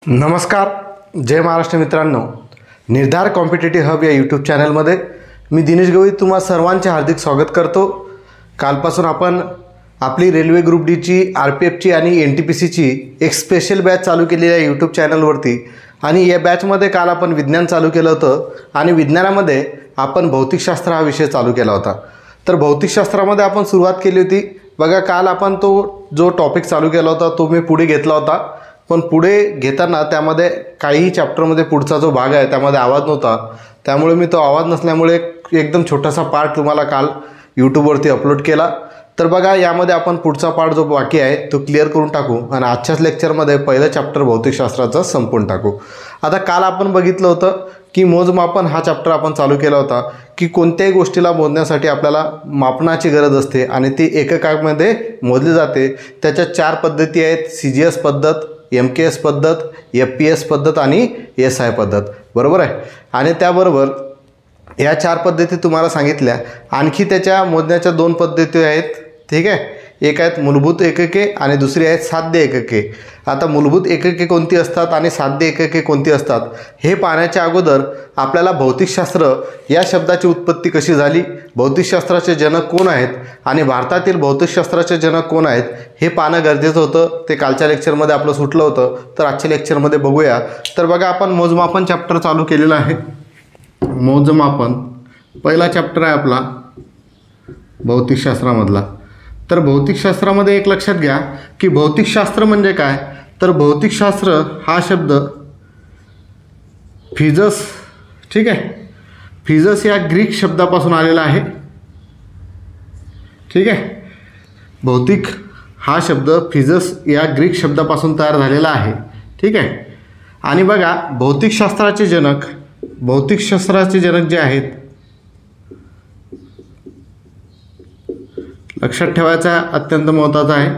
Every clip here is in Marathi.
नमस्कार, जय महाराष्ट्र मित्रांनो. निर्धार कॉम्पिटेटिव्ह हब या यूट्यूब चॅनलमध्ये मी दिनेश गवई तुम्हा सर्वांचे हार्दिक स्वागत करतो. कालपासून आपण आपली रेल्वे ग्रुप डीची, RPFची आणि NTPCची एक स्पेशल बॅच चालू केलेली आहे यूट्यूब चॅनलवरती. आणि या बॅचमध्ये काल आपण विज्ञान चालू केलं होतं आणि विज्ञानामध्ये आपण भौतिकशास्त्र हा विषय चालू केला होता. तर भौतिकशास्त्रामध्ये आपण सुरुवात केली होती. बघा, काल आपण तो जो टॉपिक चालू केला होता तो मी पुढे घेतला होता, पण पुढे घेताना त्यामध्ये काहीही चॅप्टरमध्ये पुढचा जो भाग आहे त्यामध्ये आवाज नव्हता. त्यामुळे मी तो आवाज नसल्यामुळे एकदम छोटासा पार्ट तुम्हाला काल यूट्यूबवरती अपलोड केला. तर बघा, यामध्ये आपण पुढचा पार्ट जो बाकी आहे तो क्लिअर करून टाकू आणि आजच्याच लेक्चरमध्ये पहिलं चॅप्टर भौतिकशास्त्राचं संपवून टाकू. आता काल आपण बघितलं होतं की मोजमापन हा चॅप्टर आपण चालू केला होता की कोणत्याही गोष्टीला मोजण्यासाठी आपल्याला मापनाची गरज असते आणि ती एककामध्ये मोजली जाते. त्याच्या 4 पद्धती आहेत: CGS पद्धत, MKS पद्धत, FPS पद्धत आणि SI पद्धत. बरोबर आहे. आणि त्याबरोबर या 4 पद्धती तुम्हाला सांगितल्या. आणखी त्याच्या मोजण्याच्या 2 पद्धती आहेत. ठीक आहे. एक आहेत मूलभूत एकके आणि दुसरी आहेत साध्य एकके. आता मूलभूत एकके कोणती असतात आणि साध्य एकके कोणती असतात हे पाहण्याच्या अगोदर आपल्याला भौतिकशास्त्र या शब्दाची उत्पत्ती कशी झाली, भौतिकशास्त्राचे जनक कोण आहेत आणि भारतातील भौतिकशास्त्राचे जनक कोण आहेत हे पाहणं गरजेचं होतं. ते कालच्या लेक्चरमध्ये आपलं सुटलं होतं, तर आजच्या लेक्चरमध्ये बघूया. तर बघा, आपण मोजमापन चॅप्टर चालू केलेलं आहे. मोजमापन पहिला चॅप्टर आहे आपला भौतिकशास्त्रामधला. तर भौतिकशास्त्रामध्ये एक लक्षात घ्या की भौतिकशास्त्र म्हणजे काय. तर भौतिकशास्त्र हा शब्द फिजस, ठीक आहे, फिजस या ग्रीक शब्दापासून आलेला आहे. ठीक आहे. भौतिक हा शब्द फिजस या ग्रीक शब्दापासून तयार झालेला आहे. ठीक आहे. आणि बघा, भौतिकशास्त्राचे जनक जे आहेत लक्षात ठेवायचा अत्यंत महत्त्वाचा आहे.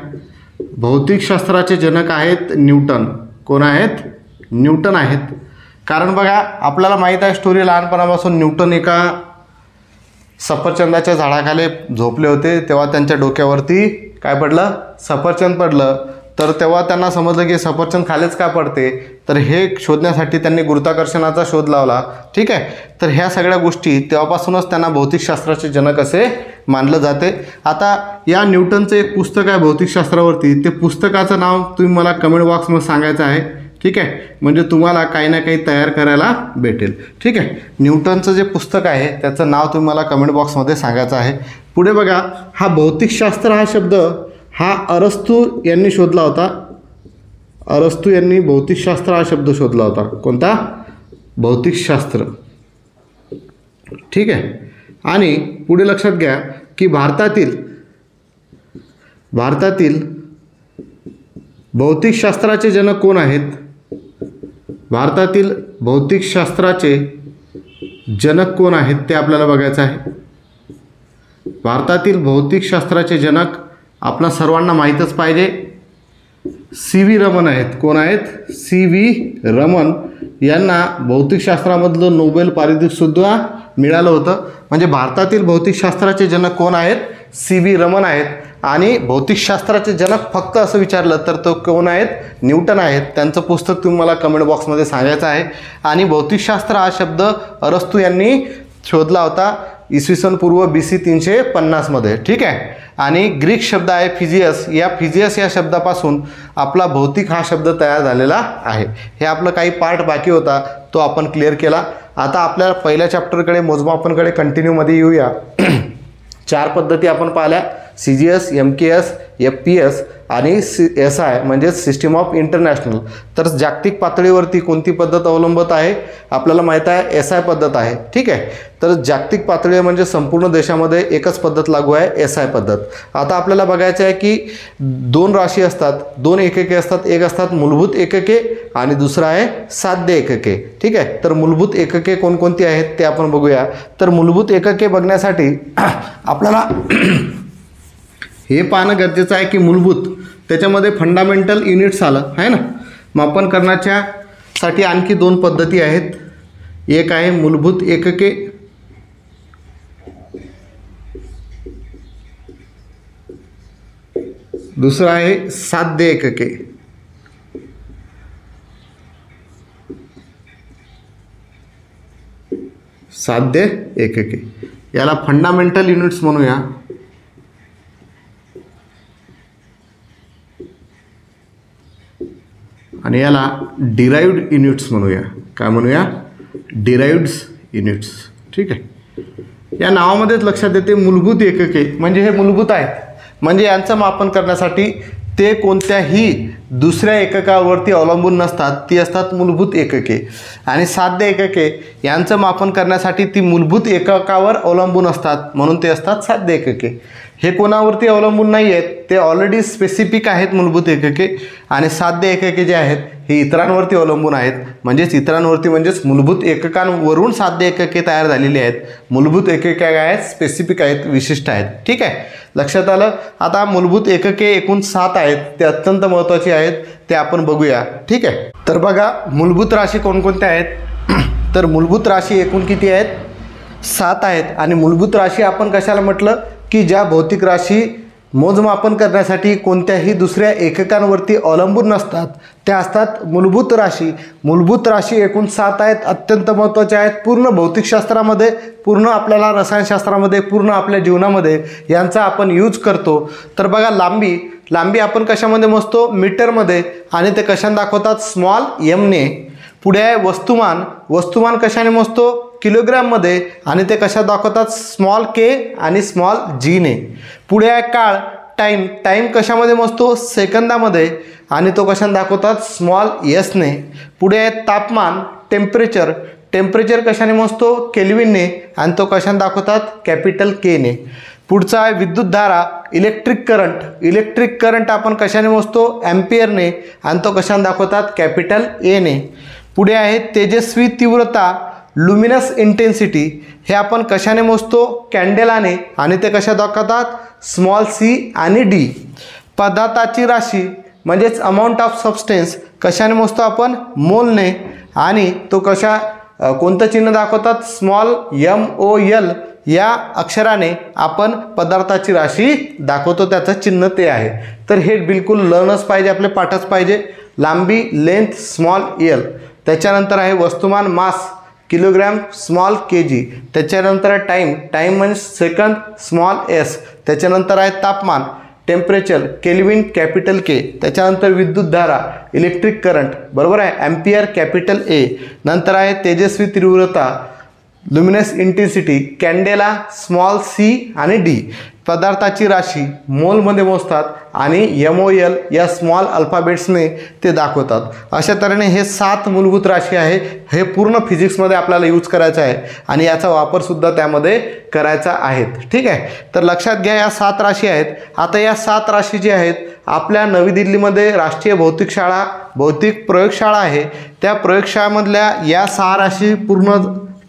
भौतिकशास्त्राचे जनक आहेत न्यूटन. कोण आहेत? न्यूटन आहेत. कारण बघा, आपल्याला माहीत आहे स्टोरी, लहानपणापासून न्यूटन एका सफरचंदाच्या झाडाखाली झोपले होते. तेव्हा त्यांच्या डोक्यावरती काय पडलं? सफरचंद पडलं. तर तेव्हा त्यांना समजलं की सफरचंद खालीच का पडते. तर हे शोधण्यासाठी त्यांनी गुरुत्वाकर्षणाचा शोध लावला. ठीक आहे. तर ह्या सगळ्या गोष्टी तेव्हापासूनच त्यांना भौतिकशास्त्राचे जनक असे मानलं जाते. आता या न्यूटनचं एक पुस्तक आहे भौतिकशास्त्रावरती. ते पुस्तकाचं नाव तुम्ही मला कमेंट बॉक्समध्ये सांगायचं आहे. ठीक आहे. म्हणजे तुम्हाला काही ना काही तयार करायला भेटेल. ठीक आहे. न्यूटनचं जे पुस्तक आहे त्याचं नाव तुम्ही मला कमेंट बॉक्समध्ये सांगायचं आहे. पुढे बघा, हा भौतिकशास्त्र हा शब्द हा अरस्तू यांनी शोधला होता. अरस्तू यांनी भौतिकशास्त्र हा शब्द शोधला होता. कोणता? भौतिकशास्त्र. ठीक आहे. आणि पुढे लक्षात घ्या की भारतातील भौतिकशास्त्राचे जनक कोण आहेत. भारतातील भौतिकशास्त्राचे जनक कोण आहेत ते आपल्याला बघायचं आहे. भारतातील भौतिकशास्त्राचे जनक आपल्या सर्वांना माहीतच पाहिजे. CV रमन आहेत. कोण आहेत? CV रमन यांना भौतिकशास्त्रामधलं नोबेल पारितोषिकसुद्धा मिळालं होतं. म्हणजे भारतातील भौतिकशास्त्राचे जनक कोण आहेत? CV रमन आहेत. आणि भौतिकशास्त्राचे जनक फक्त असं विचारलं तर तो कोण आहेत? न्यूटन आहेत. त्यांचं पुस्तक तुम्ही मला कमेंट बॉक्समध्ये सांगायचं आहे. आणि भौतिकशास्त्र हा शब्द अरस्तू यांनी शोधला होता इसवी सन पूर्व BC 350 मध्ये. ठीक आहे. आणि ग्रीक शब्द आहे फिजियस. या फिजियस या शब्दापासून आपला भौतिक हा शब्द तयार झालेला आहे. हे आपलं काही पार्ट बाकी होता तो आपण क्लिअर केला. आता आपल्या पहिल्या चॅप्टरकडे, मोजमापनकडे कंटिन्यूमध्ये येऊया. 4 पद्धती आपण पाहिल्या: CGS, MKS, FPS आणि SI म्हणजे सिस्टीम ऑफ इंटरनॅशनल. तर जागतिक पातळीवरती कोणती पद्धत अवलंबत आहे? आपल्याला माहीत आहे SI पद्धत आहे. ठीक आहे. तर जागतिक पातळी म्हणजे संपूर्ण देशामध्ये एकच पद्धत लागू आहे, SI पद्धत. आता आपल्याला बघायचं आहे की 2 राशी असतात, 2 एकके असतात. एक असतात मूलभूत एकके आणि दुसरा आहे साध्य एकके. ठीक आहे. तर मूलभूत एकके कोणकोणती आहेत ते आपण बघूया. तर मूलभूत एकके बघण्यासाठी आपल्याला हे पाहणं गरजेचं आहे की मूलभूत त्याच्यामध्ये फंडामेंटल युनिट्स आलं आहे ना. मापन करण्याच्यासाठी आणखी 2 पद्धती आहेत. एक आहे मूलभूत एकके, दुसरं आहे साध्य एकके. साध्य एकके, याला फंडामेंटल युनिट्स म्हणूया. आणि याला डिराइव्ड युनिट्स म्हणूया. काय म्हणूया? Derived units. ठीक आहे. या नावामध्येच लक्षात येते मूलभूत एकके म्हणजे हे मूलभूत आहेत, म्हणजे यांचं मापन करण्यासाठी ते कोणत्याही दुसऱ्या एककावरती अवलंबून नसतात, ती असतात मूलभूत एकके. आणि साध्य एकके यांचं मापन करण्यासाठी ती मूलभूत एककावर अवलंबून असतात, म्हणून ते असतात साध्य एकके. हे कोणावरती अवलंबून नाही आहेत, ते ऑलरेडी स्पेसिफिक आहेत मूलभूत एकके. आणि साध्य एकके जे आहेत हे इतरांवरती अवलंबून आहेत, म्हणजेच मूलभूत एककांवरून साध्य एकके तयार झालेली आहेत. मूलभूत एकके काय आहेत? स्पेसिफिक आहेत, विशिष्ट आहेत. ठीक आहे, लक्षात आलं. आता मूलभूत एकके एकूण 7 आहेत, ते अत्यंत महत्त्वाचे आहेत, ते आपण बघूया. ठीक आहे, तर बघा मूलभूत राशी कोणकोणत्या आहेत. तर मूलभूत राशी एकूण किती आहेत? 7 आहेत. आणि मूलभूत राशी आपण कशाला म्हटलं की ज्या भौतिक राशी मोजमापन करण्यासाठी कोणत्याही दुसऱ्या एककांवरती अवलंबून नसतात, त्या असतात मूलभूत राशी. मूलभूत राशी एकूण 7 आहेत, अत्यंत महत्त्वाच्या आहेत. पूर्ण भौतिकशास्त्रामध्ये, पूर्ण आपल्याला रसायनशास्त्रामध्ये, पूर्ण आपल्या जीवनामध्ये यांचा आपण यूज करतो. तर बघा लांबी आपण कशामध्ये मोजतो? मीटरमध्ये. आणि ते कशाने दाखवतात? स्मॉल एमने. पुढे आहे वस्तुमान कशाने मोजतो? किलोग्राममध्ये. आणि ते कशा दाखवतात? स्मॉल के आणि स्मॉल जीने. पुढे आहे काळ, टाईम कशामध्ये मोजतो? सेकंदामध्ये. आणि तो कशाने दाखवतात? स्मॉल एसने. पुढे आहे तापमान, टेम्परेचर कशाने मोजतो? केल्विनने. आणि तो कशाने दाखवतात? कॅपिटल केने. पुढचा आहे विद्युतधारा, इलेक्ट्रिक करंट आपण कशाने मोजतो? ॲम्पियरने. आणि तो कशाने दाखवतात? कॅपिटल एने. पुढे आहे तेजस्वी तीव्रता, लुमिनस इंटेन्सिटी. हे आपण कशाने मोजतो? कॅन्डेलाने. आणि ते कशा दाखवतात? स्मॉल सी आणि डी. पदार्थाची राशी म्हणजेच अमाऊंट ऑफ सबस्टेन्स कशाने मोजतो आपण? मोलने. आणि तो कोणतं चिन्ह दाखवतात? स्मॉल MOL या अक्षराने आपण पदार्थाची राशी दाखवतो, त्याचं चिन्ह ते आहे. तर हे बिलकुल लर्नच पाहिजे, आपले पाठच पाहिजे. लांबी, लेंथ, स्मॉल एल. त्याच्यानंतर आहे वस्तुमान, मास, किलोग्रॅम, स्मॉल kg. त्याच्यानंतर आहे टाईम म्हणजे सेकंद, स्मॉल s. त्याच्यानंतर आहे तापमान, टेम्परेचर, केल्विन, कॅपिटल के. त्याच्यानंतर विद्युतधारा, इलेक्ट्रिक करंट, बरोबर आहे, ॲम्पियर, कॅपिटल ए. नंतर आहे तेजस्वी तीव्रता, लुमिनस इंटेन्सिटी, कॅन्डेला, स्मॉल सी आणि डी. पदार्थाची राशी मोलमध्ये मोजतात आणि MOL या स्मॉल अल्फाबेट्सने ते दाखवतात. अशा तऱ्हेने हे 7 मूलभूत राशी आहे. हे पूर्ण फिजिक्समध्ये आपल्याला यूज करायचं आहे आणि याचा वापरसुद्धा त्यामध्ये करायचा आहे. ठीक आहे, तर लक्षात घ्या या 7 राशी आहेत. आता या 7 राशी जी आहेत आपल्या नवी दिल्लीमध्ये राष्ट्रीय भौतिक प्रयोगशाळा आहे, त्या प्रयोगशाळेमधल्या या 6 राशी पूर्ण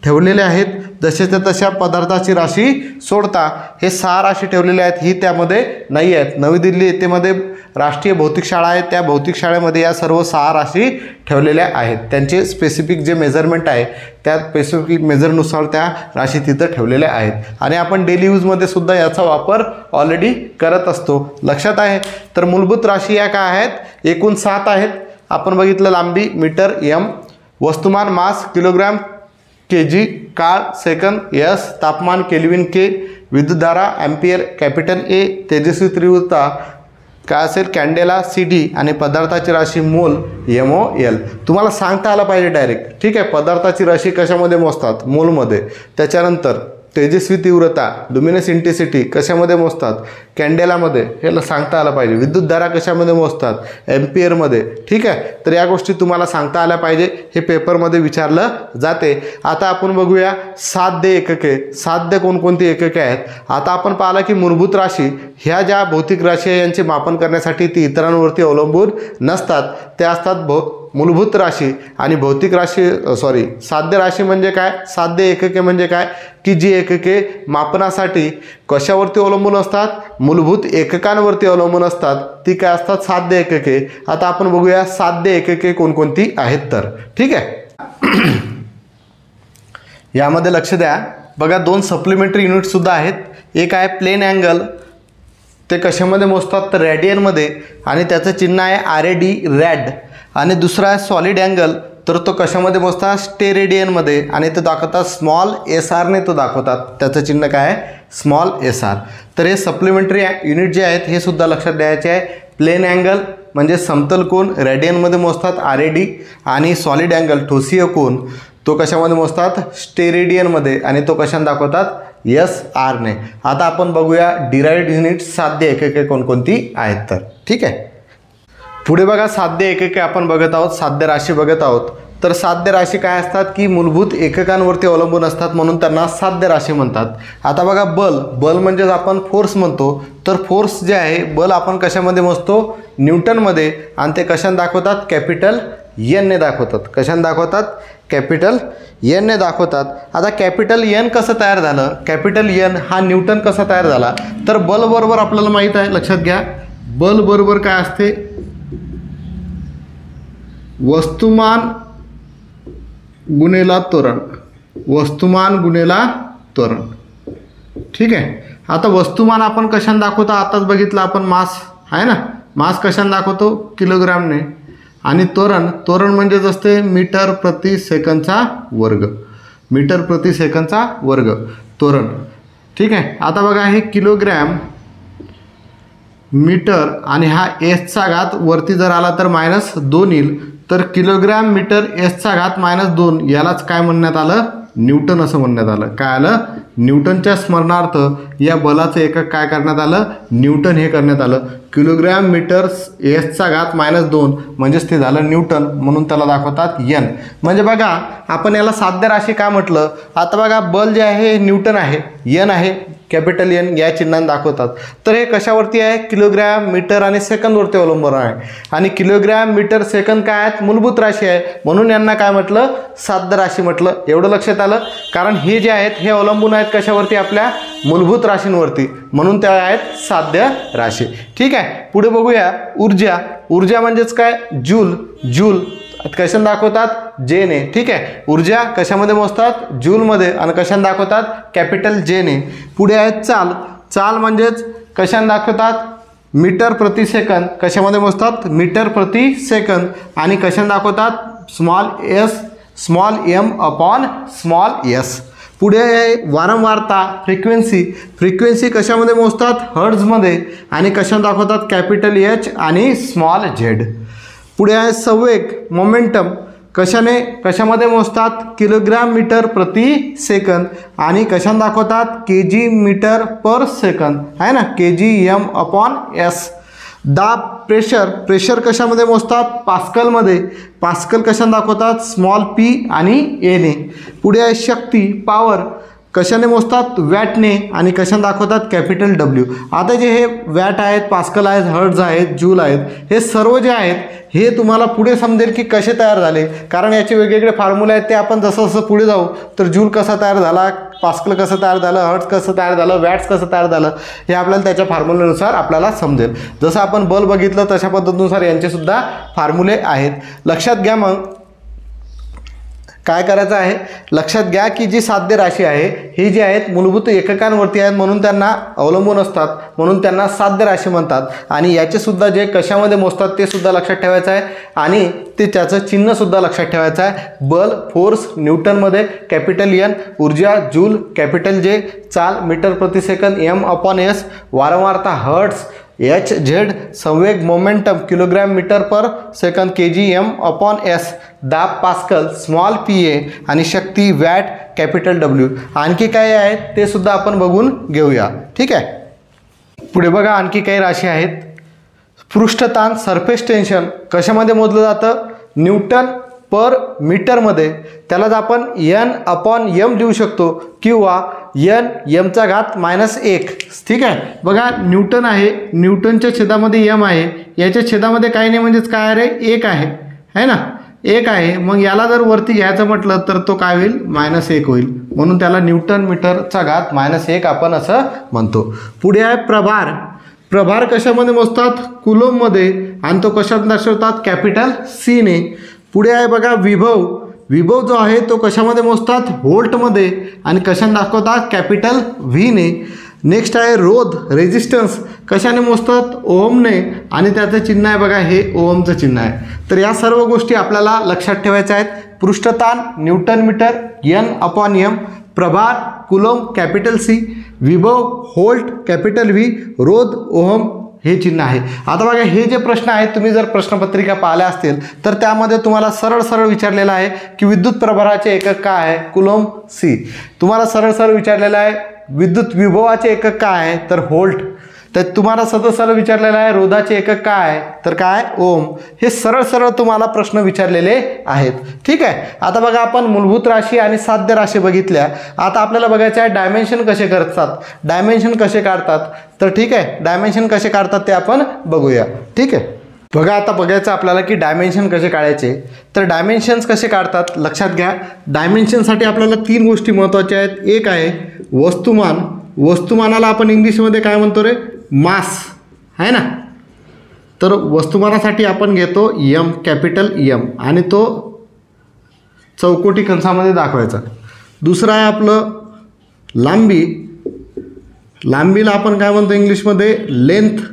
ठेवलेले आहेत. जशाच्या तशा पदार्थाची राशी सोडता हे 6 राशी ठेवलेल्या आहेत, ही त्यामध्ये नाही आहेत. नवी दिल्ली येथेमध्ये राष्ट्रीय भौतिकशाळा आहे, त्या भौतिकशाळेमध्ये या सर्व 6 राशी ठेवलेल्या आहेत. त्यांचे स्पेसिफिक जे मेजरमेंट आहे त्या स्पेसिफिक मेजरनुसार त्या राशी तिथं ठेवलेल्या आहेत. आणि आपण डेली यूजमध्ये सुद्धा याचा वापर ऑलरेडी करत असतो. लक्षात आहे. तर मूलभूत राशी या काय आहेत? एकूण 7 आहेत. आपण बघितलं लांबी मीटर एम, वस्तुमान मास किलोग्राम kg, काळ सेकंद S, तापमान केल्विन के, विद्युतधारा ॲम्पियर कॅपिटल ए, तेजस्वी तीव्रता काय असेल कॅन्डेला CD आणि पदार्थाची राशी मोल MOL. तुम्हाला सांगता आलं पाहिजे डायरेक्ट. ठीक आहे, पदार्थाची राशी कशामध्ये मोजतात? मोलमध्ये. त्याच्यानंतर तेजस्वी तीव्रता लुमिनस इंटेन्सिटी कशामध्ये मोजतात? कॅन्डेलामध्ये. हे सांगता आलं पाहिजे. विद्युतधारा कशामध्ये मोजतात? एम्पियरमध्ये. ठीक आहे, तर या गोष्टी तुम्हाला सांगता आल्या पाहिजे. हे पेपरमध्ये विचारलं जाते. आता आपण बघूया साध्य एकके. साध्य कोणकोणती एकके आहेत? आता आपण पाहिलं की मूलभूत राशी ह्या ज्या भौतिक राशी आहे यांचे मापन करण्यासाठी ती इतरांवरती अवलंबून नसतात, त्या असतात मूलभूत राशी. आणि भौतिक राशी साध्य राशी म्हणजे काय? साध्य एकके म्हणजे काय की जी एकके मापनासाठी कशावरती अवलंबून असतात? मूलभूत एककांवरती अवलंबून असतात. ती काय असतात? साध्य एकके. आता आपण बघूया साध्य एकके कोणकोणती आहेत तर. ठीक आहे, यामध्ये लक्ष द्या. बघा 2 सप्लिमेंटरी युनिटसुद्धा आहेत. एक आहे प्लेन अँगल, ते कशामध्ये मोजतात? तर रॅडियनमध्ये. आणि त्याचं चिन्ह आहे RAD, रॅड. आणि दुसरा आहे सॉलिड अँगल, तर तो कशामध्ये मोजतात, स्टेरेडियनमध्ये, आणि तो दाखवतात स्मॉल एस आरने तो दाखवतात. त्याचं चिन्ह काय आहे, स्मॉल एस आर. तर हे सप्लिमेंटरी युनिट जे आहेत हे सुद्धा लक्षात द्यायचे आहे. प्लेन अँगल म्हणजे समतल कोन रेडियनमध्ये मोजतात RAD, आणि सॉलिड अँगल ठोसीय कोन तो कशामध्ये मोजतात, स्टेरेडियनमध्ये, आणि तो कशाने दाखवतात, SR ने. आता आपण बघूया डिराइव्ड युनिट साध्य एकके कोणकोणती आहेत तर. ठीक आहे, पुढे बघा साध्य एकके आपण बघत आहोत, साध्य राशी बघत आहोत. तर साध्य राशी काय असतात की मूलभूत एककांवरती अवलंबून असतात म्हणून त्यांना साध्य राशी म्हणतात. आता बघा बल म्हणजेच आपण फोर्स म्हणतो. तर फोर्स जे आहे बल आपण कशामध्ये मोजतो, न्यूटनमध्ये, आणि ते कशाने दाखवतात, कॅपिटल N ने दाखवतात. कशाने दाखवतात, कॅपिटल N ने दाखवतात. आता कॅपिटल N कसं तयार झालं, कॅपिटल N हा न्यूटन कसा तयार झाला, तर बल बरोबर आपल्याला माहीत आहे, लक्षात घ्या. बल बरोबर काय असते, वस्तुमान गुणेला त्वरण, वस्तुमान गुणेला त्वरण. ठीक आहे. आता वस्तुमान आपण कशाने दाखवतो, आताच बघितलं आपण, मास आहे ना, मास कशाने दाखवतो, किलोग्रामने, आणि त्वरण म्हणजेच असते मीटर प्रति सेकंदचा वर्ग, मीटर प्रति सेकंदचा वर्ग त्वरण. ठीक आहे. आता बघा हे किलोग्रॅम मीटर, आणि हा एसचा घात वरती जर आला तर -2 येईल. तर किलोग्रॅम मीटर एसचा घात -2 यालाच काय म्हणण्यात आलं, न्यूटन असं म्हणण्यात आलं. काय आलं, न्यूटनच्या स्मरणार्थ या बलाचं एकक काय करण्यात आलं, न्यूटन हे करण्यात आलं. किलोग्रॅम मीटर एसचा घात -2 म्हणजेच ते झालं न्यूटन, म्हणून त्याला दाखवतात N. म्हणजे बघा आपण याला साध्य राशी का म्हटलं. आता बघा बल जे आहे हे न्यूटन आहे, N आहे, कॅपिटल N या चिन्हाने दाखवतात. तर हे कशावरती आहे, किलोग्रॅम मीटर आणि सेकंदवरती अवलंबून आहे. आणि किलोग्रॅम मीटर सेकंद काय आहेत, मूलभूत राशी आहे, म्हणून यांना काय म्हटलं, साध्य राशी म्हटलं. एवढं लक्षात आलं. कारण हे जे आहेत हे अवलंबून आहेत कशावरती, आपल्या मूलभूत राशींवरती, म्हणून त्या आहेत साध्य राशी. ठीक आहे. पुढे बघूया ऊर्जा म्हणजेच काय, जूल कशाने दाखवतात, J ने. ठीक आहे. ऊर्जा कशामध्ये मोजतात, जूलमध्ये, आणि कशाने दाखवतात, कॅपिटल J ने. पुढे आहेत चाल म्हणजेच कशाने दाखवतात, मीटर प्रति सेकंद, कशामध्ये मोजतात, मीटर प्रति सेकंद, आणि कशाने दाखवतात, small m upon small s. पुढे वारंवारता फ्रिक्वेन्सी कशामध्ये मोजतात, हर्ट्झमध्ये, आणि कशाने दाखवतात, कॅपिटल H आणि स्मॉल z. पुढे आहे संवेग मोमेंटम, कशामध्ये मोजतात, किलोग्राम मीटर प्रति सेकंद, आणि कशाने दाखवतात, kg मीटर पर सेकंद आहे ना, kgm अपॉन s. दाब प्रेशर कशामध्ये मोजतात, पास्कलमध्ये, पास्कल कशाने दाखवतात, स्मॉल p आणि a ने. पुढे आहे शक्ती पॉवर, कशाने मोजतात, वॅटने, आणि कशाने दाखवतात, कॅपिटल W. आता जे हे वॅट आहेत, पास्कल आहेत, हर्ट्ज आहेत, जूल आहेत, हे सर्व जे आहेत हे तुम्हाला पुढे समजेल की कसे तयार झाले, कारण याचे वेगवेगळे फॉर्म्युले आहेत. ते आपण जसं जसं पुढे जाऊ तर जूल कसा तयार झाला, पास्कल कसं तयार झालं, हर्ट्ज कसं तयार झालं, वॅट्स कसं तयार झालं, हे आपल्याला त्याच्या फॉर्म्युलेनुसार आपल्याला समजेल. जसं आपण बल बघितलं तशा पद्धतीनुसार यांचेसुद्धा फॉर्म्युले आहेत. लक्षात घ्या. मग काय करायचं आहे, लक्षात घ्या की जी साध्य राशी आहे ही जी आहेत मूलभूत एककांवरती आहेत, म्हणून त्यांना अवलंबून असतात, म्हणून त्यांना साध्य राशी म्हणतात. आणि याचे सुद्धा जे कशामध्ये मोजतात ते सुद्धा लक्षात ठेवायचं आहे, आणि ते त्याचं चिन्ह सुद्धा लक्षात ठेवायचं आहे. बल फोर्स न्यूटनमध्ये कॅपिटल N, ऊर्जा जूल कॅपिटल J, चाल मीटर प्रति सेकंद m अपॉन s, वारंवारता हर्ट्ज HZ, संवेग momentum kilogram metre per second kgm upon s, दाब पास्कल स्मॉल pa, आणि शक्ती वॅट कॅपिटल W. आणखी काय आहेत ते सुद्धा आपण बघून घेऊया. ठीक आहे. पुढे बघा आणखी काही राशी आहेत. पृष्ठताण सरफेस टेन्शन कशामध्ये मोजलं जातं, न्यूटन पर मीटरमध्ये, त्यालाच आपण N अपॉन m लिहू शकतो, किंवा mचा घात -1. ठीक आहे. बघा न्यूटन आहे, न्यूटनच्या छेदामध्ये m आहे, याच्या छेदामध्ये काही नाही म्हणजेच काय आहे, 1 आहे ना, 1 आहे. मग याला जर वरती घ्यायचं म्हटलं तर तो काय होईल, -1 होईल, म्हणून त्याला न्यूटन मीटरचा घात -1 आपण असं म्हणतो. पुढे आहे प्रभार कशामध्ये मोजतात, कुलोममध्ये, आणि तो कशात दर्शवतात, कॅपिटल C ने. पुढे आहे बघा विभव जो आहे तो कशामध्ये मोजतात, व्होल्टमध्ये, आणि कशाने दाखवतात, कॅपिटल V ने. नेक्स्ट आहे रोध, रेजिस्टन्स कशाने मोजतात? ओहमने, आणि त्याचं चिन्ह आहे बघा, हे ओहमचं चिन्ह आहे. तर या सर्व गोष्टी आपल्याला लक्षात ठेवायच्या आहेत. पृष्ठताण न्यूटन मीटर, N/M, प्रभार कुलोम कॅपिटल C, विभव व्होल्ट कॅपिटल V, रोध ओहम हे चिन्ह आहे. आता बघा हे जे प्रश्न आहेत, तुम्ही जर प्रश्नपत्रिका पाहिल्या असतील तर त्यामध्ये तुम्हाला सरळ सरळ विचारलेलं आहे की विद्युत प्रभाराचे एकक काय आहे? Coulomb C. तुम्हाला सरळ सरळ विचारलेलं आहे विद्युत विभवाचे एकक काय आहे? तर व्होल्ट. तर तुम्हाला सरळ विचारलेलं आहे रोधाचे एकक काय आहे? तर काय? ओम. हे सरळ सरळ तुम्हाला प्रश्न विचारलेले आहेत. ठीक आहे. आता बघा आपण मूलभूत राशी आणि साध्य राशी बघितल्या. आता आपल्याला बघायचं आहे डायमेन्शन कसे करतात, डायमेन्शन कसे काढतात. तर ठीक आहे, डायमेन्शन कसे काढतात ते आपण बघूया. ठीक आहे. बघा आता बघायचं आपल्याला की डायमेन्शन कसे काढायचे. तर डायमेन्शन्स कसे काढतात लक्षात घ्या. डायमेन्शनसाठी आपल्याला 3 गोष्टी महत्त्वाच्या आहेत. एक आहे वस्तुमान. वस्तुमानाला आपण इंग्लिशमध्ये काय म्हणतो रे? मास आहे ना. तर वस्तुमानासाठी आपण घेतो M, कॅपिटल M, आणि तो चौकोटी कंसामध्ये दाखवायचा. दुसरं आहे आपलं लांबी. लांबीला आपण काय म्हणतो इंग्लिशमध्ये? लेंथ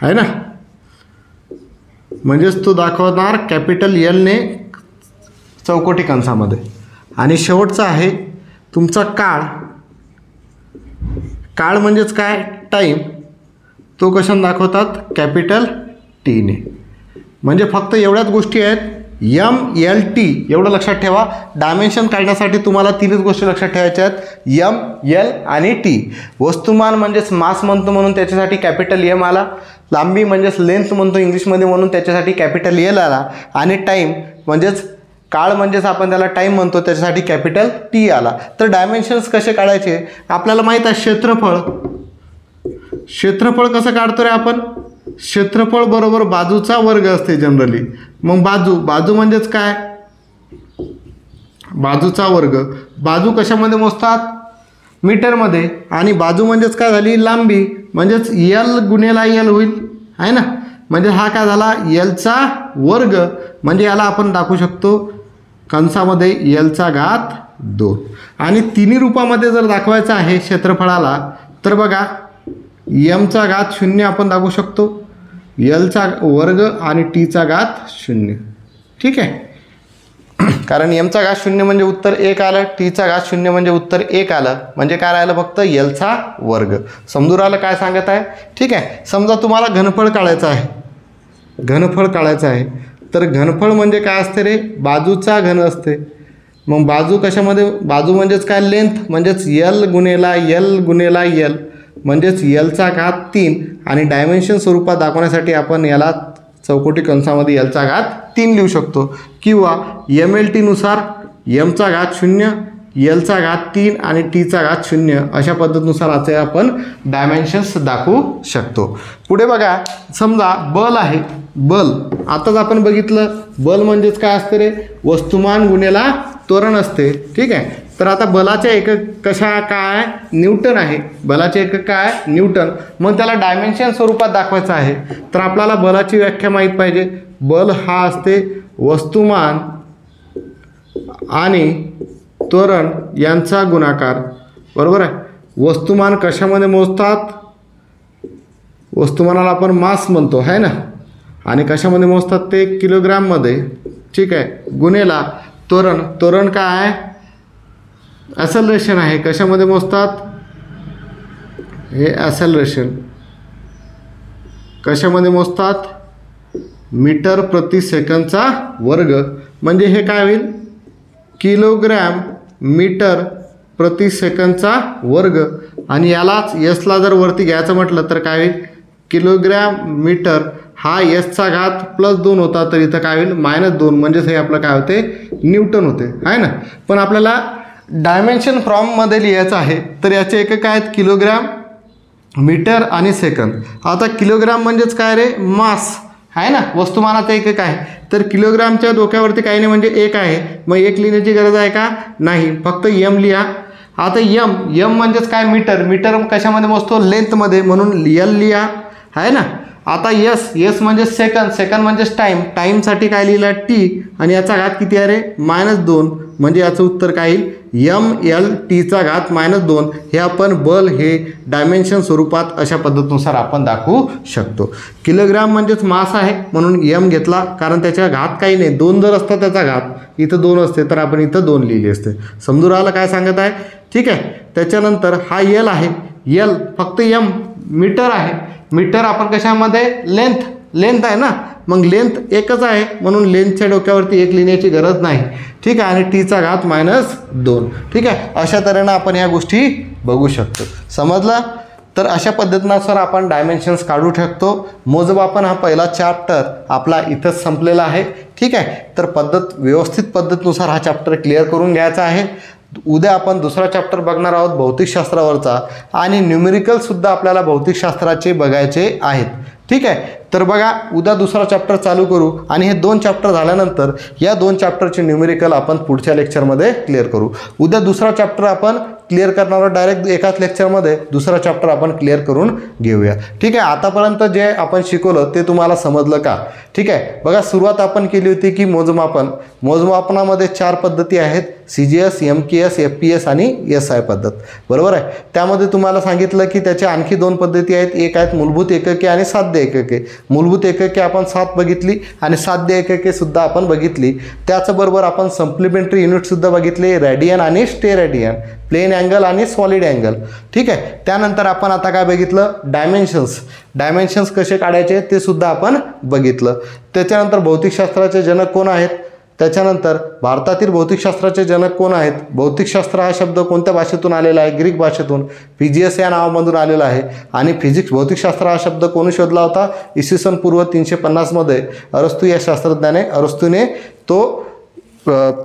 आहे ना. म्हणजेच तो दाखवणार कॅपिटल Lने चौकोटी कंसामध्ये. आणि शेवटचा आहे तुमचा काळ. काळ म्हणजेच काय? टाईम. तो कशाने दाखवतात? कॅपिटल Tने. म्हणजे फक्त एवढ्याच गोष्टी आहेत, M, L, T. एवढं लक्षात ठेवा. डायमेन्शन काढण्यासाठी तुम्हाला 3च गोष्टी लक्षात ठेवायच्या आहेत, M, L आणि T. वस्तुमान म्हणजेच मास म्हणतो म्हणून त्याच्यासाठी कॅपिटल M आला. लांबी म्हणजेच लेंथ म्हणतो इंग्लिशमध्ये म्हणून त्याच्यासाठी कॅपिटल L आला. आणि टाईम म्हणजेच काळ म्हणजेच आपण त्याला टाईम म्हणतो त्याच्यासाठी कॅपिटल T आला. तर डायमेन्शन्स कसे काढायचे आपल्याला माहीत आहे. क्षेत्रफळ. क्षेत्रफळ कसं काढतो रे आपण? क्षेत्रफळ बरोबर बाजूचा वर्ग असते जनरली. मग बाजू म्हणजेच काय? बाजूचा वर्ग. बाजू कशामध्ये मोजतात? मीटरमध्ये. आणि बाजू म्हणजेच काय झाली? लांबी. म्हणजेच L गुणेला L होईल आहे ना. म्हणजे हा काय झाला? Lचा वर्ग. म्हणजे याला आपण दाखवू शकतो कंसामध्ये L/2. आणि तिन्ही रूपामध्ये जर दाखवायचं आहे क्षेत्रफळाला तर बघा M/0 आपण दाखवू शकतो, Lचा वर्ग आणि T/0. ठीक आहे. कारण M/0 म्हणजे उत्तर 1 आलं, T/0 म्हणजे उत्तर 1 आलं. म्हणजे काय राहिलं? फक्त Lचा वर्ग. समजून राहिलं काय सांगत आहे? ठीक आहे. समजा तुम्हाला घनफळ काढायचं आहे. घनफळ काढायचं आहे तर घनफळ म्हणजे काय असते रे? बाजूचा घन असते. मग बाजू कशामध्ये? बाजू म्हणजेच काय? लेंथ. म्हणजेच L गुणेला L म्हणजेच L/3. आणि डायमेन्शन स्वरूपात दाखवण्यासाठी आपण याला चौकोटी कंसामध्ये L/3 लिहू शकतो. किंवा MLT नुसार M/0, L/3 आणि T/0 अशा पद्धतीनुसार असे आपण डायमेन्शन्स दाखवू शकतो. पुढे बघा समजा बल आहे. बल आताच आपण बघितलं. बल म्हणजेच काय असते रे? वस्तुमान गुणेला त्वरण असते. ठीक आहे. तर आता बलाचे एकक कशा काय? न्यूटन आहे. बलाचे एकक काय? न्यूटन. मग त्याला डायमेन्शन स्वरूपात दाखवायचं आहे तर आपल्याला बलाची व्याख्या माहीत पाहिजे. बल हा असते वस्तुमान आणि त्वरण यांचा गुणाकार. बरोबर आहे. वस्तुमान कशामध्ये मोजतात? वस्तुमानाला आपण मास म्हणतो आहे ना. आणि कशामध्ये मोजतात ते? किलोग्राममध्ये. ठीक आहे. गुणेला त्वरण. त्वरण काय आहे? ॲसेलरेशन आहे. कशामध्ये मोजतात? हे ॲसेलरेशन कशामध्ये मोजतात? मीटर प्रति सेकंदचा वर्ग. म्हणजे हे काय होईल? किलोग्रॅम मीटर प्रति सेकंदचा वर्ग. आणि यालाच यसला जर वरती घ्यायचं म्हटलं तर काय होईल? Kilogram metre. हा S/+2 होता तर इथं काय होईल? -2. म्हणजेच हे आपलं काय होते? न्यूटन होते आहे ना. पण आपल्याला डायमेन्शन फॉर्ममध्ये लिहायचं आहे तर याचे एकक काय आहेत? किलोग्रॅम, मीटर आणि सेकंद. आता किलोग्रॅम म्हणजेच काय रे? मास आहे ना. वस्तुमानाचं एकक आहे. तर किलोग्रामच्या डोक्यावरती काही नाही म्हणजे 1 आहे. मग 1 लिहिण्याची गरज आहे का? नाही. फक्त M लिहा. आता M म्हणजेच काय? मीटर. मीटर कशामध्ये मोजतो? लेंथमध्ये. म्हणून L लिहा आहे ना. आता यस म्हणजे सेकंड म्हणजेच टाईमसाठी काय लिहिलं टी आणि याचा घात किती आहे रे -2 म्हणजे याचं उत्तर काय येईल MLTचा घात -2. हे आपण बल हे डायमेन्शन स्वरूपात अशा पद्धतीनुसार आपण दाखवू शकतो. किलोग्राम म्हणजेच मास आहे म्हणून M घेतला कारण त्याच्या घात काही नाही, 2 जर असता त्याचा घात इथं 2 असते तर आपण इथं 2 लिहिली असते. समजून राहिलं काय सांगत आहे. ठीक आहे. त्याच्यानंतर हा L आहे, L फक्त M मीटर आहे. मीटर आपण कशामध्ये लेंथ आहे ना, मग लेंथ एकच आहे म्हणून लेंथच्या डोक्यावरती 1 लिहिण्याची गरज नाही. ठीक आहे. आणि टीचा घात -2. ठीक आहे. अशा तऱ्हेनं आपण ह्या गोष्टी बघू शकतो. समजला. तर अशा पद्धतीनुसार आपण डायमेन्शन्स काढू शकतो. मोजमापन हा पहिला चॅप्टर आपला इथंच संपलेला आहे. ठीक आहे. तर व्यवस्थित पद्धतीनुसार हा चॅप्टर क्लिअर करून घ्यायचा आहे. उद्या आपण दुसरा चॅप्टर बघणार आहोत भौतिकशास्त्रावरचा आणि न्यूमेरिकलसुद्धा आपल्याला भौतिकशास्त्राचे बघायचे आहेत. ठीक आहे. तर बघा उद्या दुसरा चॅप्टर चालू करू आणि हे 2 चॅप्टर झाल्यानंतर या 2 चॅप्टरचे न्यूमेरिकल आपण पुढच्या लेक्चरमध्ये क्लिअर करू. उद्या दुसरा चॅप्टर आपण क्लिअर करणार डायरेक्ट एकाच लेक्चरमध्ये दुसरा चॅप्टर आपण क्लिअर करून घेऊया. ठीक आहे. आतापर्यंत जे आपण शिकवलं ते तुम्हाला समजलं का. ठीक आहे. बघा सुरुवात आपण केली होती की मोजमापनामध्ये 4 पद्धती आहेत, CGS, MKS, FPS आणि SI पद्धत. बरोबर आहे. त्यामध्ये तुम्हाला सांगितलं की त्याच्या आणखी 2 पद्धती आहेत. एक आहेत मूलभूत एकके आणि साध्य एकके. मूलभूत एकके आपण 7 बघितली आणि साध्य एकके सुद्धा आपण बघितली. त्याचबरोबर आपण सप्लिमेंटरी युनिटसुद्धा बघितले, रेडियन आणि स्टेरेडियन, प्लेन अँगल आणि सॉलिड अँगल. ठीक आहे. त्यानंतर आपण आता काय बघितलं, डायमेन्शन्स कसे काढायचे ते सुद्धा आपण बघितलं. त्याच्यानंतर भौतिकशास्त्राचे जनक कोण आहेत, त्याच्यानंतर भारतातील भौतिकशास्त्राचे जनक कोण आहेत, भौतिकशास्त्र हा शब्द कोणत्या भाषेतून आलेला आहे, ग्रीक भाषेतून, फिजियस या नावामधून आलेला आहे. आणि भौतिकशास्त्र हा शब्द कोणी शोधला होता, इसवी पूर्व 350 मध्ये अरस्तू या शास्त्रज्ञाने अरस्तूने तो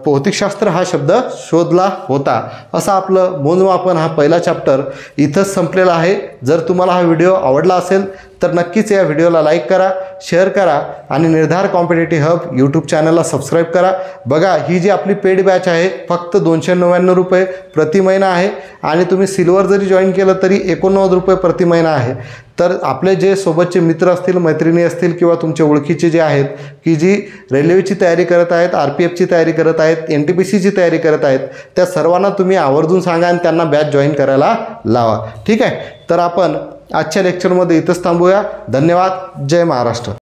भौतिकशास्त्र हा शब्द शोधला होता. असं आपलं मोजमापन हा पहिला चॅप्टर इथंच संपलेला आहे. जर तुम्हाला हा व्हिडिओ आवडला असेल तर नक्कीच या व्हिडिओला लाईक करा, शेअर करा आणि निर्धार कॉम्पिटेटिव्ह हब यूट्यूब चॅनलला सबस्क्राईब करा. बघा ही जी आपली पेड बॅच आहे फक्त 299 रुपये प्रति महिना आहे आणि तुम्ही सिल्वर जरी जॉईन केलं तरी 89 रुपये प्रति महिना आहे. तर आपले जे सोबतचे मित्र असतील, मैत्रिणी असतील किंवा तुमचे ओळखीचे जे आहेत की जी रेल्वेची तयारी करत आहेत, RPFची तयारी करत आहेत, NTPCची तयारी करत आहेत, त्या सर्वांना तुम्ही आवर्जून सांगा आणि त्यांना बॅच जॉईन करायला लावा. ठीक आहे. तर आपण आजच्या लेक्चरमध्ये इथंच थांबूया. धन्यवाद. जय महाराष्ट्र.